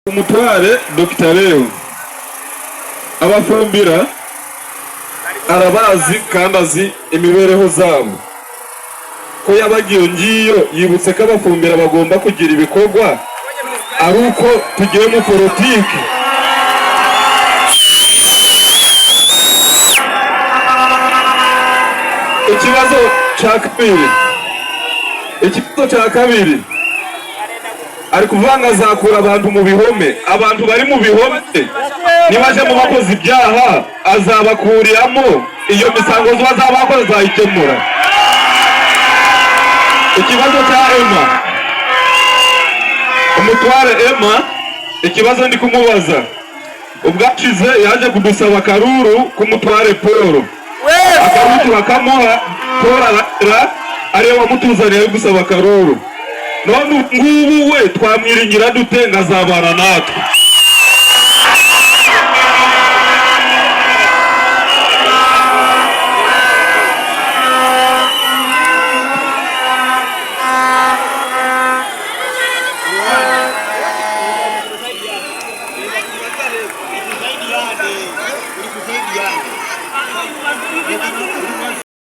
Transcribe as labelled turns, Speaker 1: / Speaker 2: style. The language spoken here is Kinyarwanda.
Speaker 1: umutware Dr. Leo abafumbira arabazi kandi azi imibereho zabo ko yabagiye ngiyo yibutse ko abafumbira bagomba kugira ibikorwa ari uko tugiye mu politiki. Ikibazo cya kabiri ari kuvanga azakura abantu mu bihome. Abantu bari mu bihome nibaje mu bakoze ibyaha azabakuriramo iyo misango bazaba bakoze azayikemura. Ikibazo cya Emma, umutware Emma, ikibazo ndi kumubaza ubwashize yaje kudusaba akaruru k'umutware Paul, akaruru turakamuha, Paul ariwe wamutuzaniye gusaba akaruru. None ngubu we twamwiringira dute ngo azabana natwe?